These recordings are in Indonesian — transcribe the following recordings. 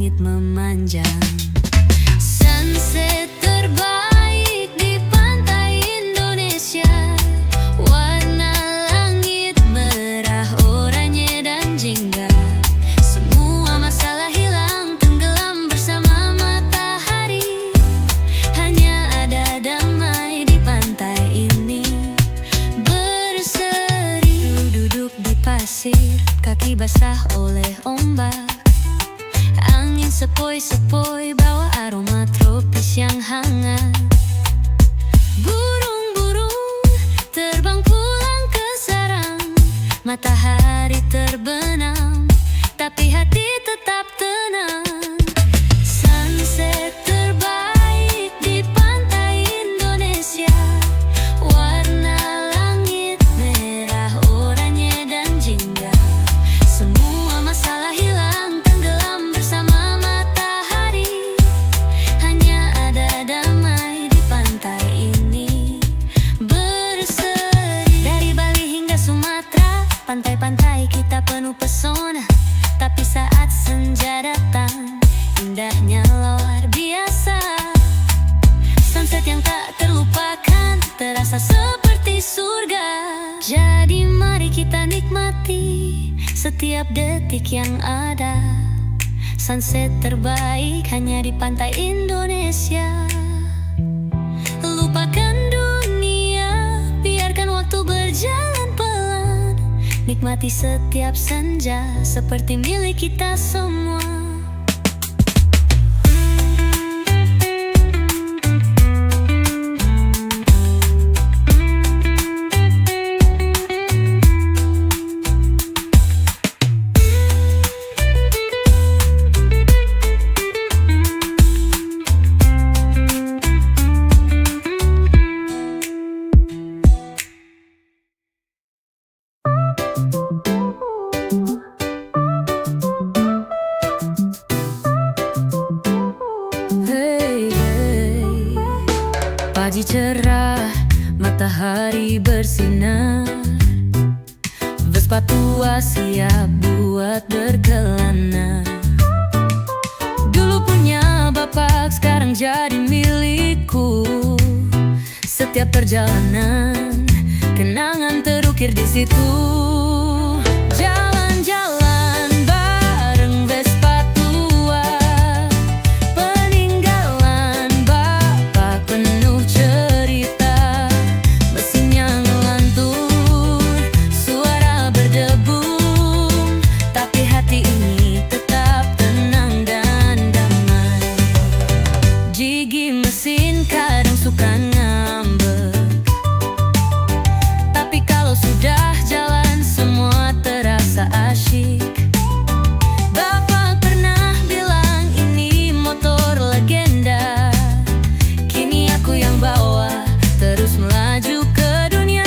langit memanjang. Sunset terbaik di pantai Indonesia, warna langit merah, oranye dan jingga. Semua masalah hilang, tenggelam bersama matahari. Hanya ada damai di pantai ini, berseri. Duduk di pasir, kaki basah oleh ombak. Angin sepoi-sepoi bawa aroma tropis yang hangat. Burung-burung terbang pulang ke sarang. Matahari terbenam, tapi hati tetap tenang. Sunset terbaik di pantai Indonesia, warna langit merah, oranye dan jingga. Semua masalah hilang, tenggelam bersama matahari. Hanya ada damai di pantai ini, berseri. Dari Bali hingga Sumatera, pantai-pantai kita penuh pesona. Tapi saat senja datang, indahnya luar biasa. Sunset yang tak terlupakan, terasa seperti surga. Jadi mari kita nikmati setiap detik yang ada. Sunset terbaik hanya di pantai Indonesia. Lupakan dunia, biarkan waktu berjalan pelan. Nikmati setiap senja seperti milik kita semua. Pagi cerah, matahari bersinar. Vespa tua siap buat berkelana. Dulu punya bapak, sekarang jadi milikku. Setiap perjalanan, kenangan terukir di situ. Jalan-jalan bareng Vespa tua, peninggalan bapak penuh cerita. Mesinnya ngelantur, suara berdebum, tapi hati ini tetap tenang dan damai. Gigi mesin kadang suka ngambek, tapi kalau sudah jalan semua terasa asyik. Bapak pernah bilang ini motor legenda. Kini aku yang bawa, terus melaju ke dunia.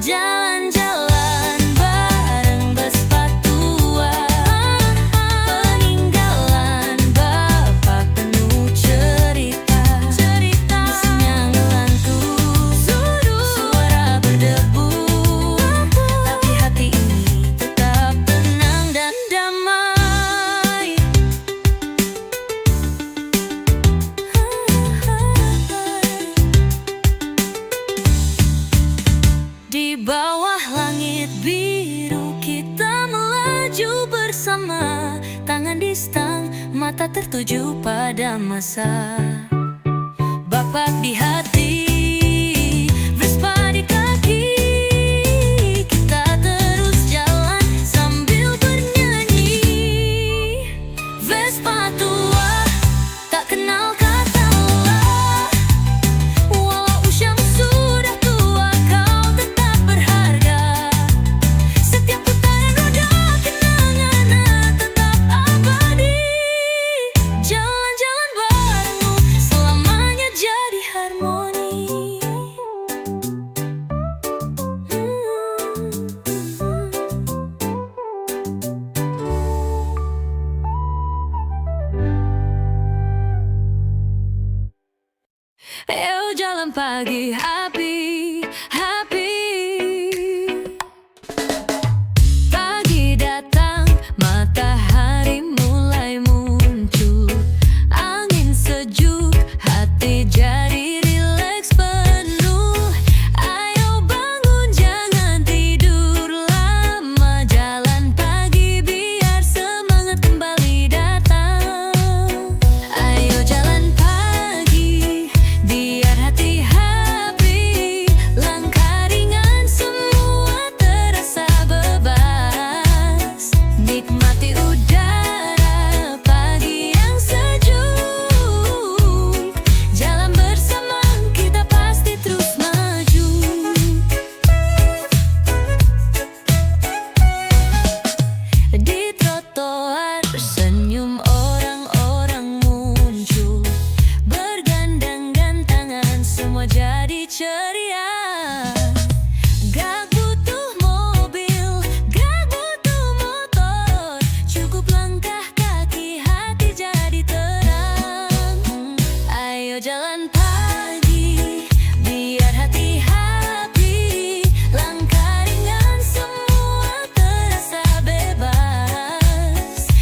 Jalan-jalan bareng Vespa tua, peninggalan bapak penuh cerita. Mesinnya ngelantur, suara berdebu, tapi hati ini tetap tenang dan damai. Di bawah langit biru kita melaju bersama. Tangan di stang, mata tertuju pada masa. Bapak di hati, Vespa di kaki. Kita terus jalan sambil bernyanyi. Vespa tua, tak kenal kata lelah. Walau usiamu sudah tua, kau tetap berharga. Setiap putaran roda, kenangan tetap abadi. Jalan-jalan barengmu selamanya jadi harmoni. Ayo jalan pagi, happy, happy. Pagi datang, matahari mulai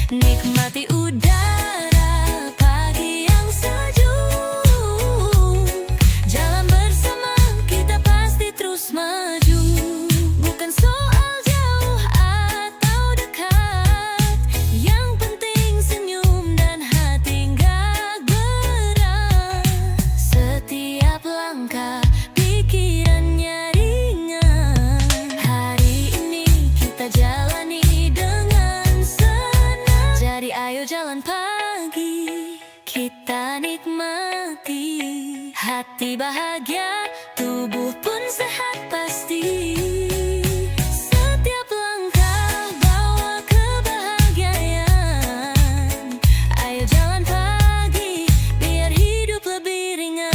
Nikmati udara pagi yang sejuk. Jalan bersama kita pasti terus maju. Bukan soal jauh atau dekat, yang penting senyum dan hati nggak berat. Setiap langkah pikirannya ringan. Hari ini kita jalani dengan senang. Jadi ayo jalan pagi, kita nikmati. Hati bahagia, tubuh pun sehat pasti. Setiap langkah bawa kebahagiaan. Ayo jalan pagi, biar hidup lebih ringan.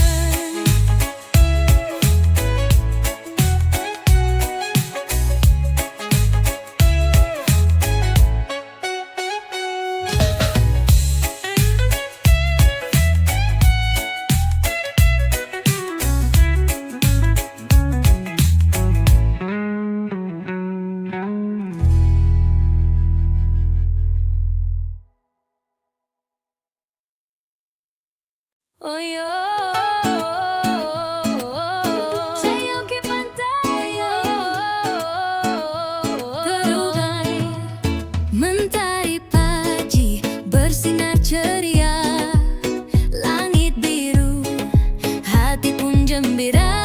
Oh yo, saya ke pantai, terurai mentari pagi bersinar ceria, langit biru, hati pun gembira.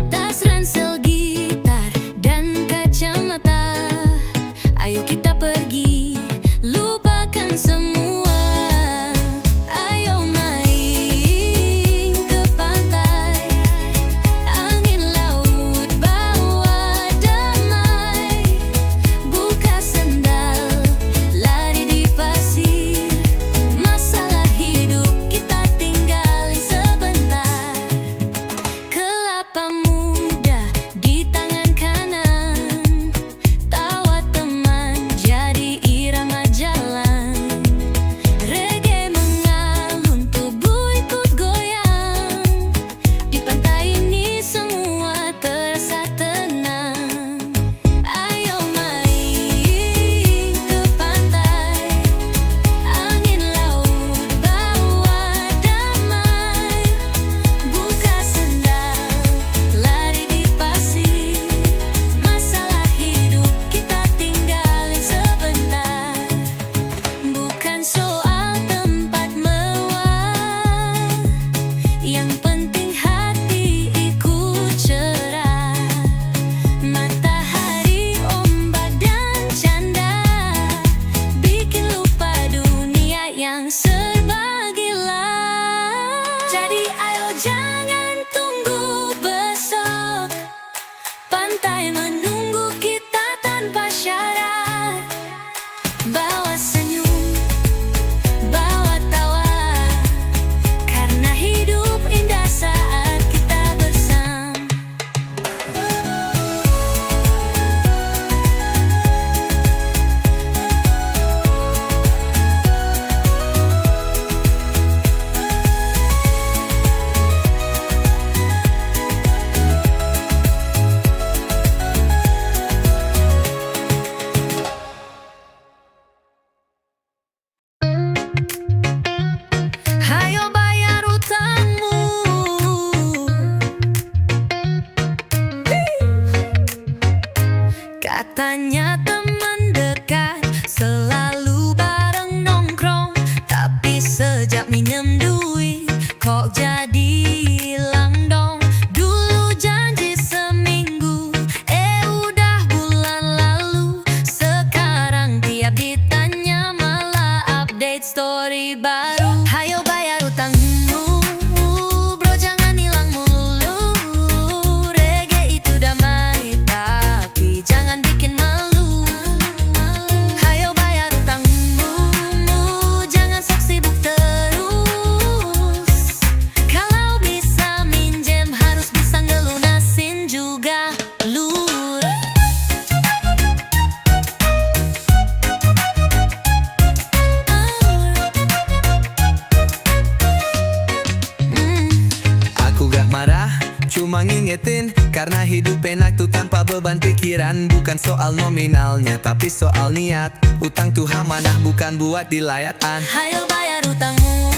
Tas ransel gitar dan kacamata, ayo kita pergi, lupakan semua. Pantai menunggu kita tanpa syarat. Bawa senyum, bawa tawa, karena hidup indah saat kita bersama. Hayo bayar utangmu. Katanya teman dekat, selalu bareng nongkrong. Tapi sejak minjem duit, kok jadi hilang dong. Dulu janji seminggu, udah bulan lalu. Sekarang tiap ditanya malah update story baru. Hayo bayar utangmu, bro, jangan hilang mulu. Reggae itu damai, tapi jangan bikin malu. Hayo bayar utangmu, jangan sok sibuk terus. Kalau bisa minjem, harus bisa ngelunasin juga, lur. Aku gak marah, cuma ngingetin Karena hidup enak tuh tanpa beban pikiran. Bukan soal nominalnya tapi soal niat. Utang tuh amanah bukan buat dilayatan. Hayo bayar utangmu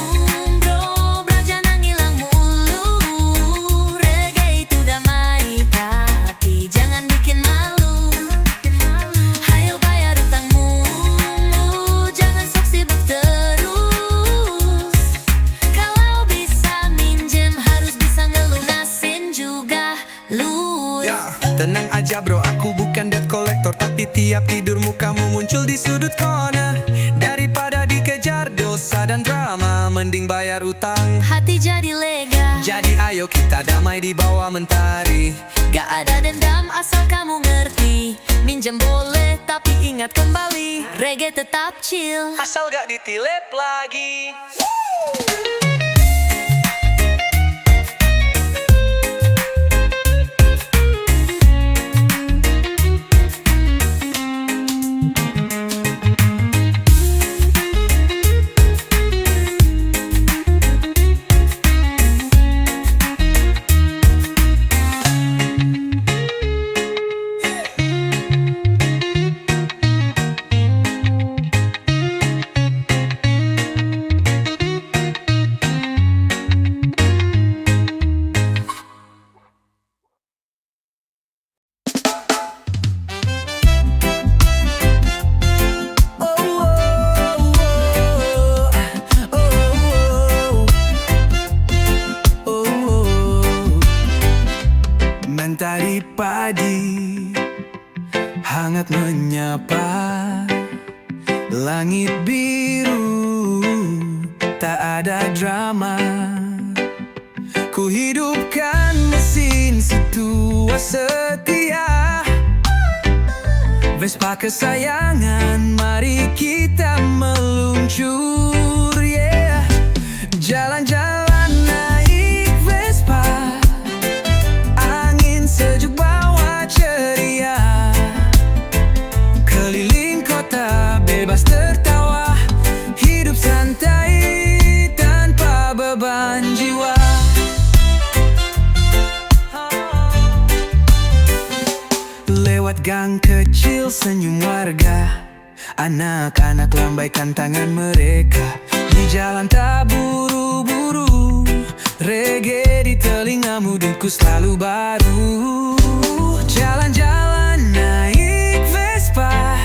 bro, bro jangan hilang mulu. Reggae itu damai tapi jangan bikin malu. Hayo bayar utangmu, jangan sok sibuk terus. Kalau bisa minjem harus bisa ngelunasin juga lur. Tenang aja bro, aku bukan debt collector. Tapi tiap tidurmu kamu muncul di sudut corner. Daripada dikejar dosa dan drama, mending bayar utang, Hati jadi lega, jadi ayo kita damai di bawah mentari. gak ada dendam asal kamu ngerti. Minjem boleh tapi ingat kembali, reggae tetap chill Asal gak ditilep lagi. Mentari padi hangat menyapa, langit biru tak ada drama. Ku hidupkan mesin setua setia, Vespa kesayangan, mari kita meluncur, yeah. Jalan-jalan naik Vespa, angin sejuk bawa ceria, keliling kota bebas tertawa, hidup santai tanpa beban jiwa. Lewat gang kecil senyum warga, anak-anak lambaikan tangan mereka. Di jalan tak buru-buru, reggae di telingamu, dengku selalu baru. Jalan-jalan naik Vespa,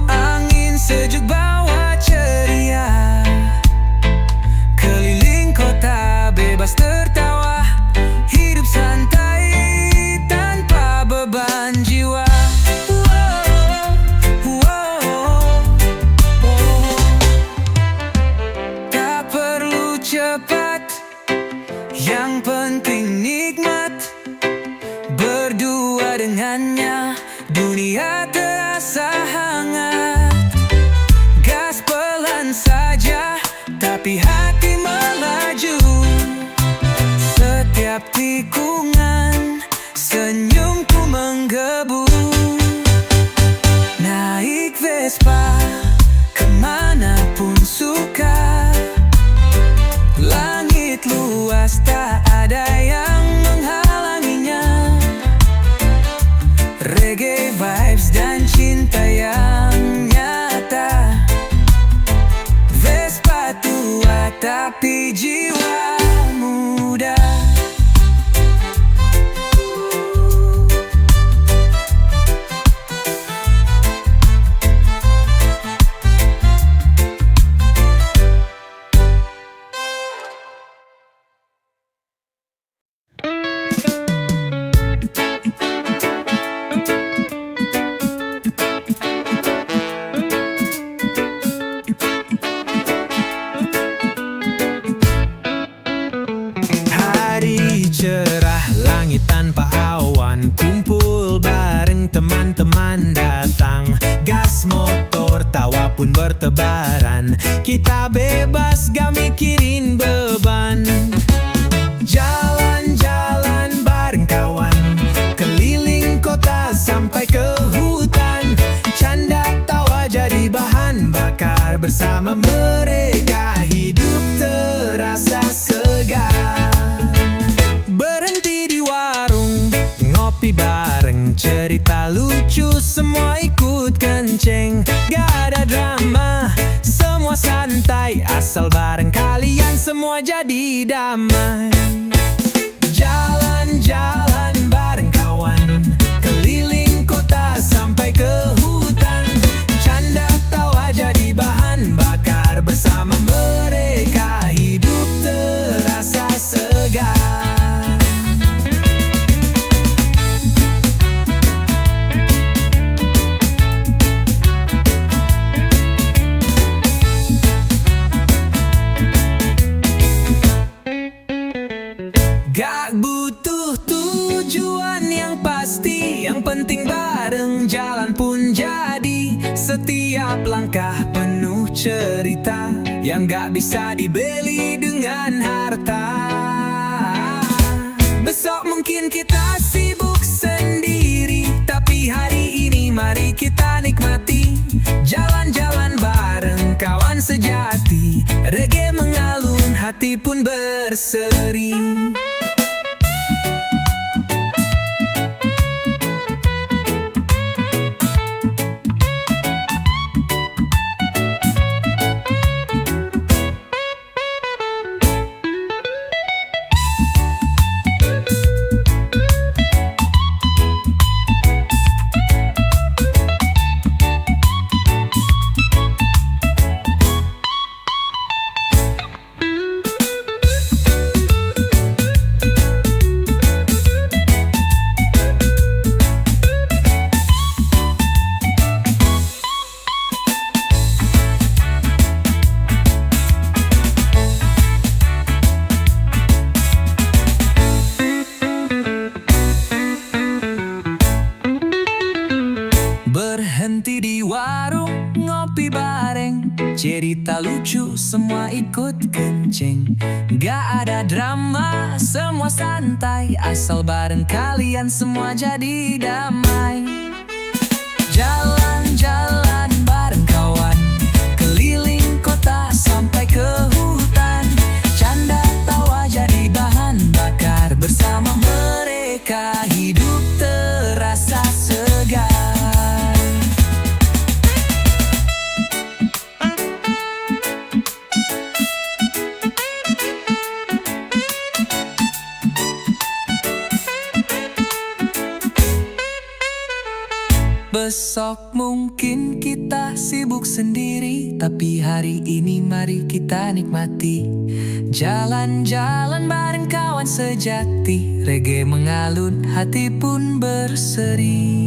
angin sejuk bawa ceria, keliling kota bebas tertawa, hidup santai tanpa beban jiwa. Tak perlu cepat, yang penting nikmat. Berdua dengannya, dunia terasa hangat. Gas pelan saja, tapi hati melaju. Setiap tikungan, senyumku menggebu. Naik Vespa, kemanapun suka. Langit luas, tak ada yang menghalanginya. Reggae vibes dan cinta yang nyata. Vespa tua tapi jiwa muda. Cerah langit tanpa awan, kumpul bareng teman-teman datang. Gas motor tawa pun bertebaran, kita bebas gak mikirin beban. Jalan-jalan bareng kawan, keliling kota sampai ke hutan. Canda tawa jadi bahan bakar, bersama mereka hidup terasa segar. Berhenti di warung lucu, semua ikut kenceng. Gak ada drama, semua santai, asal bareng kalian semua jadi damai. Jalan-jalan bareng kawan, keliling kota sampai ke hutan. Canda tawa jadi bahan bakar, bersama mereka hidup terasa segar. Gak butuh tujuan yang pasti, yang penting bareng jalan pun jadi. Setiap langkah penuh cerita yang gak bisa dibeli dengan harta. Besok mungkin kita sibuk sendiri, tapi hari ini mari kita nikmati. Jalan-jalan bareng kawan sejati, reggae mengalun, hati pun berseri. Berhenti di warung, ngopi bareng, cerita lucu, semua ikut kenceng. Gak ada drama, semua santai, asal bareng kalian semua jadi damai. Jalan-jalan bareng kawan, keliling kota sampai ke hutan. Canda tawa jadi bahan bakar, bersama mereka hidup terasa segar. Besok mungkin kita sibuk sendiri, tapi hari ini mari kita nikmati. Jalan-jalan bareng kawan sejati, reggae mengalun, hati pun berseri.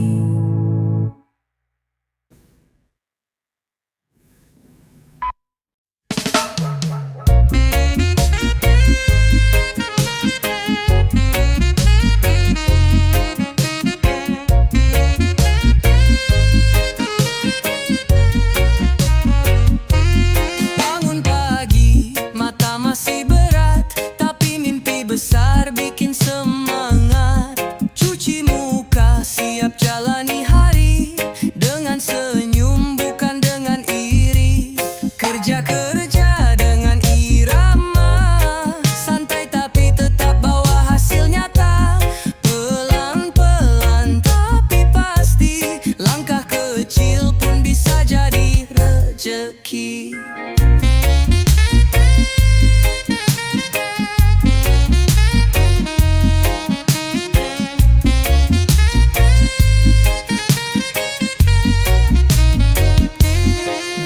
Besar bikin semangat, cuci muka siap jalani hari, dengan senyum bukan dengan iri. Kerja-kerja dengan irama, santai tapi tetap bawa hasil nyata. Pelan-pelan tapi pasti, langkah kecil pun bisa jadi rezeki.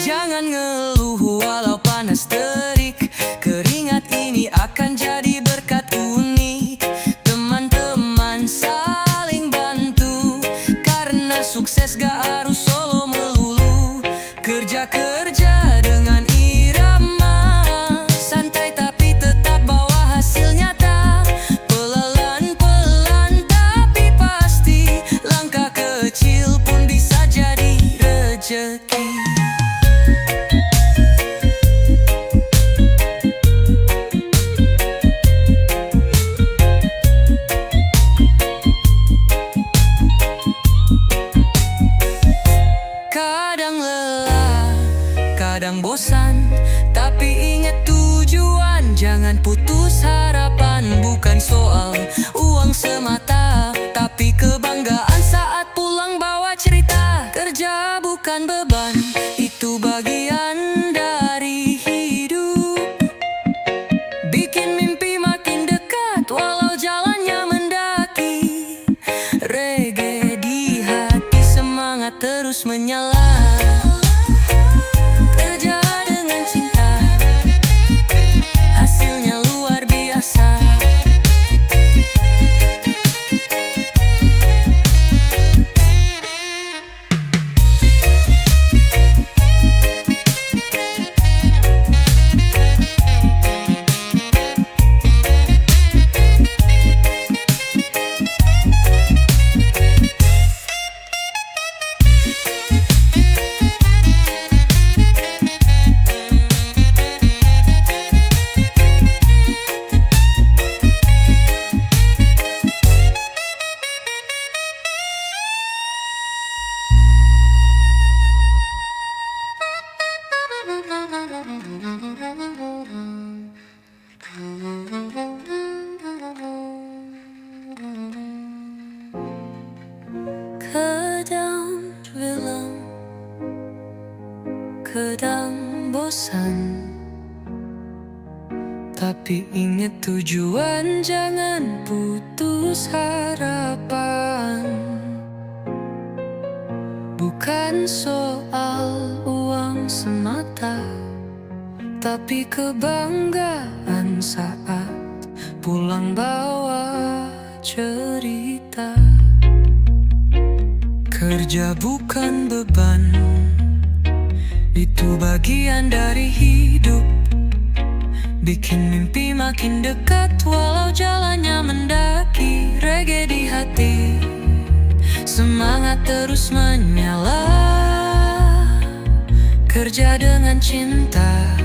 Jangan ngeluh walau panas terik, keringat ini akan jadi berkat unik. Teman-teman saling bantu, karena sukses gak harus solo melulu. Kerja-kerja dengan irama, santai tapi tetap bawa hasil nyata. Pelan-pelan tapi pasti, langkah kecil pun bisa jadi rezeki. Kadang lelah, kadang bosan, tapi ingat tujuan. Jangan putus harapan, bukan soal uang semata, tapi kebanggaan saat pulang bawa cerita. Kadang bilang, kadang bosan, Tapi ingat tujuan, jangan putus harapan. Bukan soal uang semata, tapi kebanggaan saat pulang bawa cerita. Kerja bukan beban, itu bagian dari hidup. Bikin mimpi makin dekat walau jalannya mendaki. Reggae di hati, semangat terus menyala. Kerja dengan cinta.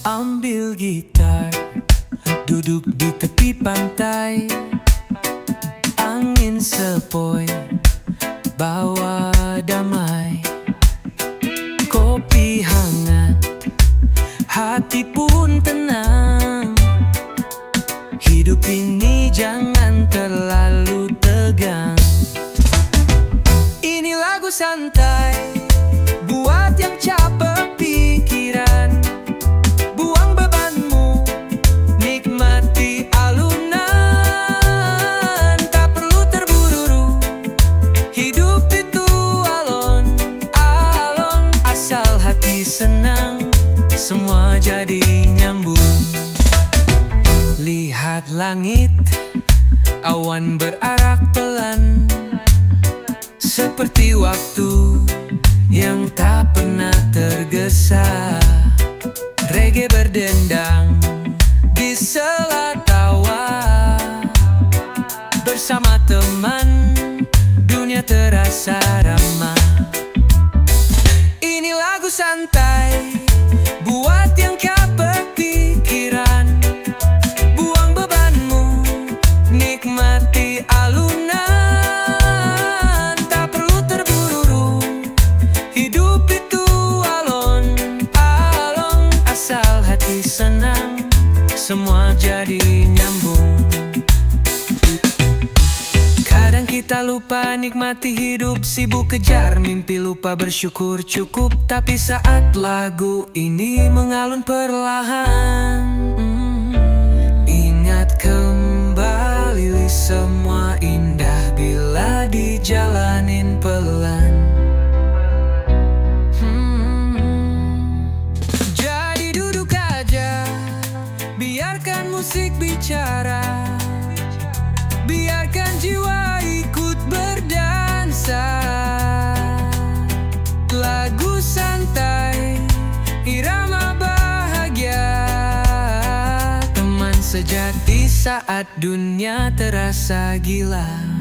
Ambil gitar, duduk di tepi pantai, angin sepoi, bawa damai. Kopi hangat, hati pun tenang. Hidup ini jangan terlalu tegang. Ini lagu santai buat yang capek pikiran. Buang bebanmu, nikmati alunan. Tak perlu terburu-buru, hidup itu alon-alon. Asal hati senang, semua jadi nyambung. Lihat langit, awan berarak pelan, seperti waktu yang tak pernah tergesa. Reggae berdendang di sela tawa. Bersama teman, dunia terasa ramah. Ini lagu santai buat yang capek pikiran. Buang bebanmu, nikmati alunan. Tak perlu terburu-buru, hidup itu alon-alon. Asal hati senang, semua jadi nyambung. Kadang kita lupa nikmati hidup, sibuk kejar mimpi, lupa bersyukur cukup. Tapi saat lagu ini mengalun perlahan, ingat kembali semua indah bila dijalanin pelan. Jadi duduk aja, biarkan musik bicara. Biarkan jiwa ikut berdansa. Lagu santai, irama bahagia. Teman sejati saat dunia terasa gila.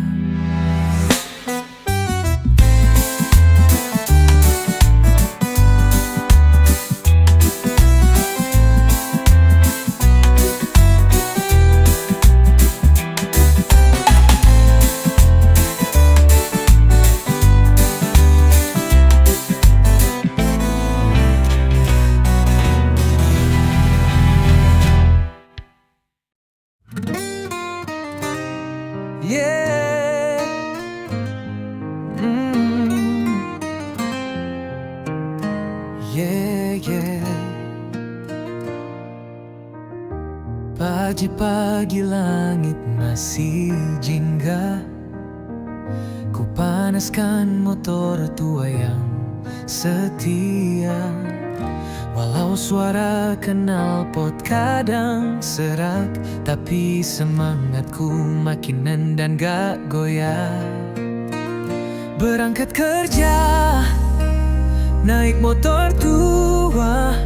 Yeah. Yeah. Pagi-pagi langit masih jingga. Ku panaskan motor tua yang setia. Walau suara knalpot kadang serak, tapi semangatku makin nendang gak goyah. Berangkat kerja, naik motor tua.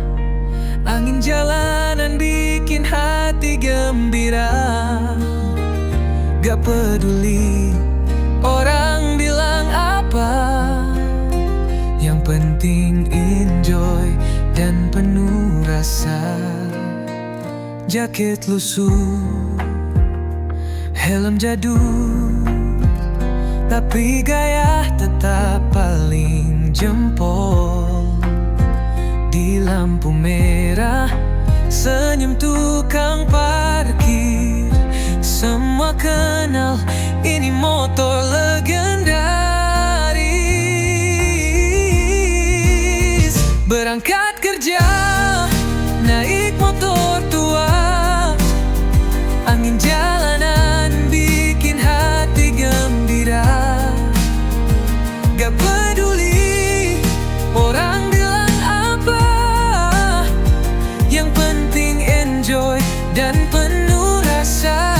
Angin jalanan bikin hati gembira. Gak peduli orang bilang apa, yang penting enjoy dan penuh rasa. jaket lusuh, helm jadul, tapi gaya tetap paling jempol. Di lampu merah, senyum tukang parkir, semua kenal ini motor legendaris. Berangkat kerja, naik motor tua, angin jalanan bikin hati gembira. Gak peduli orang bilang apa, yang penting enjoy dan penuh rasa.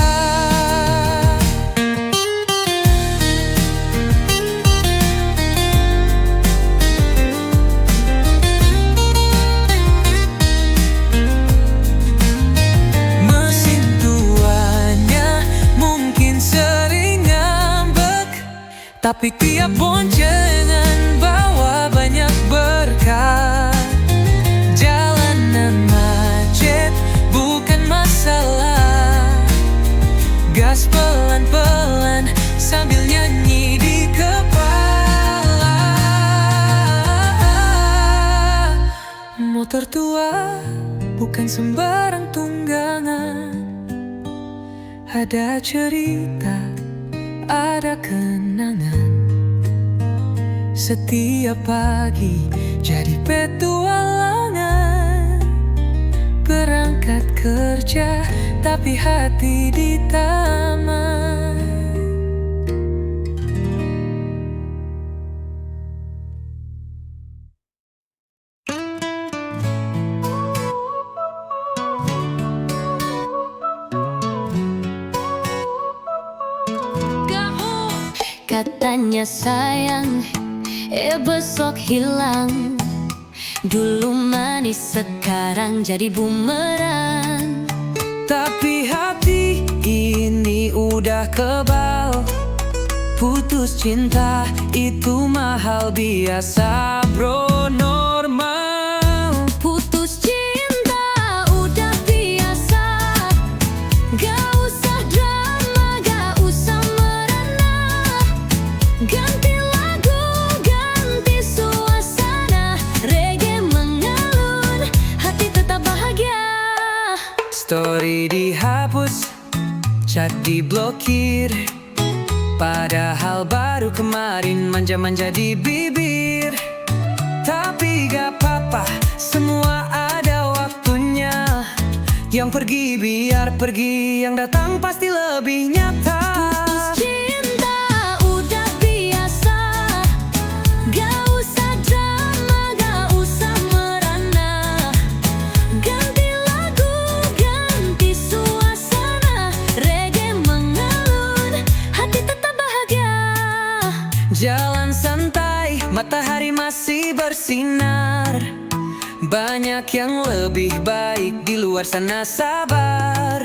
Mesin tuanya mungkin sering ngambek, tapi tiap boncengan bawa banyak berkah. Jalanan macet bukan masalah, gas pelan-pelan sambil nyanyi di kepala. Motor tua bukan sembarang tunggangan, ada cerita, ada kenangan. Setiap pagi jadi petualangan, berangkat kerja tapi hati di taman. Katanya sayang, besok hilang. Dulu manis, sekarang jadi bumerang. Tapi hati ini udah kebal, putus cinta itu mahal biasa bro, normal. Putus cinta udah biasa, gak usah drama, gak usah merana. Ganti lagu, ganti suasana, reggae mengalun, hati tetap bahagia. Story dihapus, chat diblokir, padahal baru kemarin manja-manja di bibir. Tapi gak apa-apa, semua ada waktunya. Yang pergi biar pergi, yang datang pasti lebih nyata. Putus cinta udah biasa, gak usah drama, gak usah merana. Ganti lagu, ganti suasana, reggae mengalun, hati tetap bahagia. Jalan santai, matahari masih bersinar. Banyak yang lebih baik di luar sana, sabar.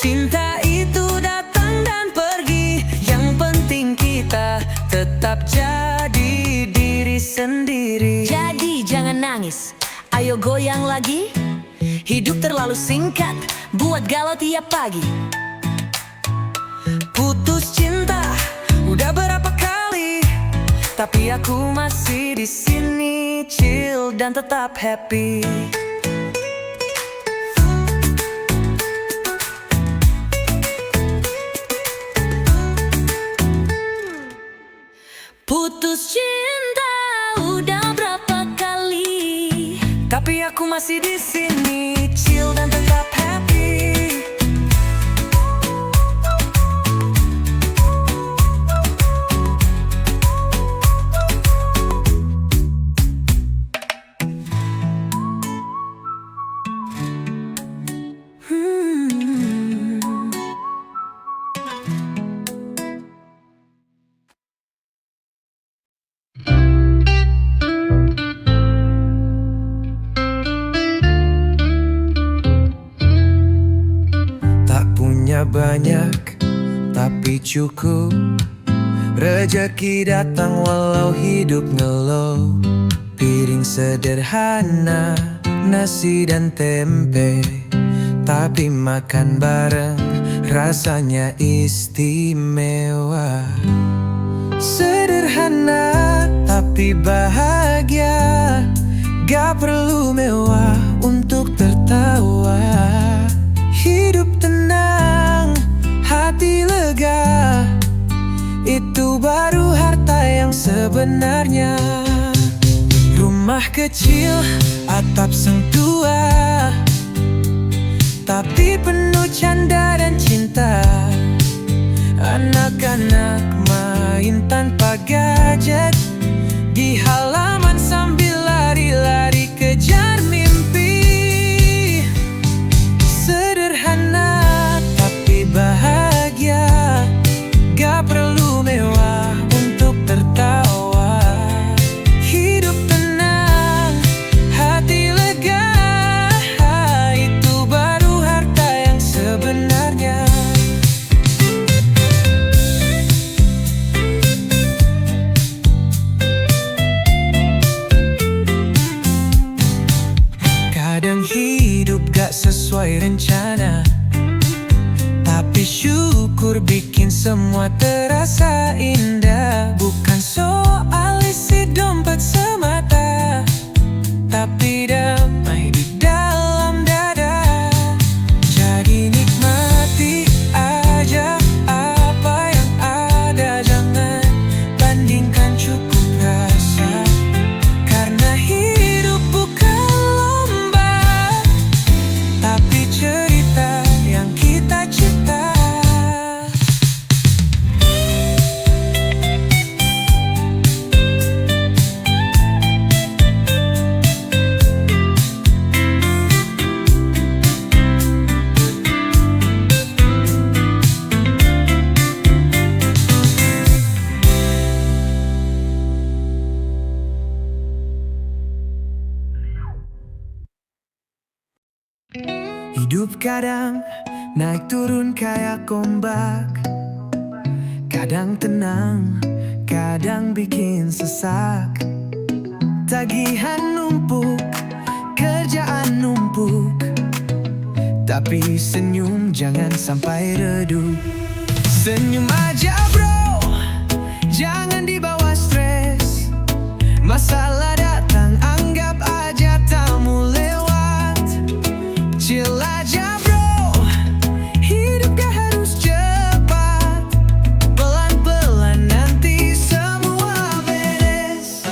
Cinta itu datang dan pergi, yang penting kita tetap jadi diri sendiri. Jadi jangan nangis, ayo goyang lagi. Hidup terlalu singkat, buat galau tiap pagi. Putus cinta udah berapa kali, tapi aku masih di sini, chill dan tetap happy. Putus cinta udah berapa kali, tapi aku masih di sini, chill dan tetap happy. Banyak tapi cukup, rejeki datang walau hidup ngelow. Piring sederhana, nasi dan tempe, tak tapi makan bareng rasanya istimewa. Sederhana tapi bahagia, gak perlu mewah untuk tertawa. Hidup tenang, hati lega, itu baru harta yang sebenarnya. Rumah kecil, atap sentua, tapi penuh canda dan cinta. Anak-anak main tanpa gadget di halaman sambil lari-lari kejar mimpi. Sederhana tapi bahagia, gak perlu mewah untuk tertawa. Hidup tenang, hati lega, itu baru harta yang sebenarnya. Kadang hidup gak sesuai rencana, tapi syukur bikin semua terasa indah. Bukan soal isi dompet semata, tapi damai di dalam dada. Jadi nikmati aja apa yang ada, jangan bandingkan, cukup rasa. Karena hidup bukan lomba, tapi cerita yang kita cipta. Hidup kadang naik turun kayak ombak, kadang tenang, kadang bikin sesak. Tagihan numpuk, kerjaan numpuk, tapi senyum jangan sampai redup. Senyum aja bro, jangan dibawa stres. Masalah datang, anggap aja tamu lewat. Chill aja bro, hidup gak harus cepat. Pelan-pelan nanti semua beres.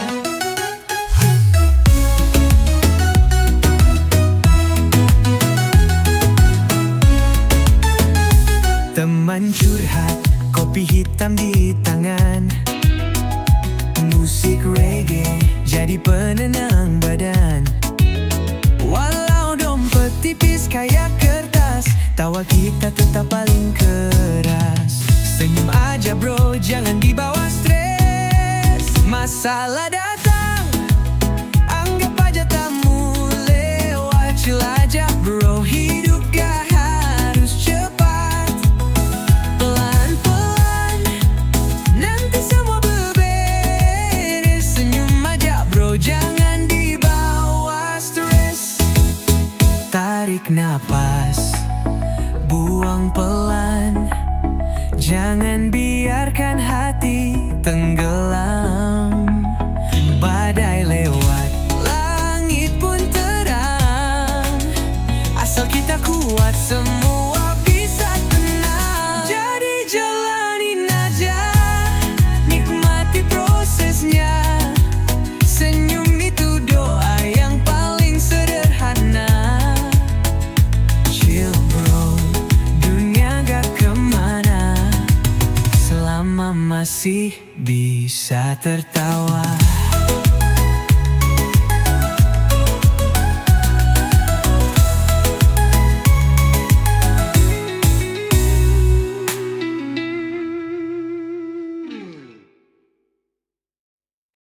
Teman curhat, kopi hitam di tangan, musik reggae jadi penenang badan. Walau dompet tipis kayak kertas, tawa kita tetap paling keras. Senyum aja bro, jangan dibawa stres. Masalah datang, anggap aja tamu lewat. Chill aja bro, hidup gak harus cepat. Pelan-pelan nanti semua beberes. Senyum aja bro, jangan dibawa stres. Tarik napas, buang pelan, jangan biarkan hati tenggelam. Badai lewat, langit pun terang. Asal kita kuat, semua bisa tenang. Jadi jalanin aja, nikmati prosesnya. Senyum itu doa yang paling sederhana. Chill bro, dunia gak kemana selama masih bisa tertawa.